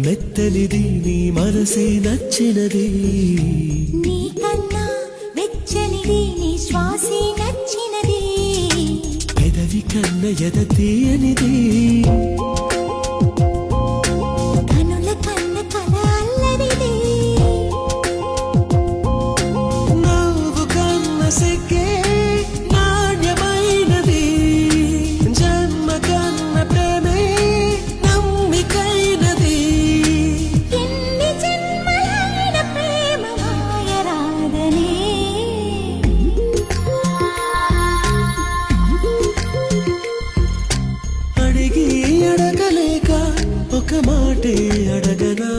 మెత్తనిది నీ మనసే నచ్చినది నీకన్నా వెచ్చనిది నీ శ్వాసే నచ్చినది పెదవి కన్న ఎద తీయనిది కనుల కన్న కల అల్లరిది నవ్వు కన్న సిగ్గే నాణ్యమైనది జన్మ కన్న ప్రేమే నమ్మికైనది ఎన్ని జన్మలైన ప్రేమ మాయరాదనే అడిగి అడగలేక ఒక మాటే అడగనా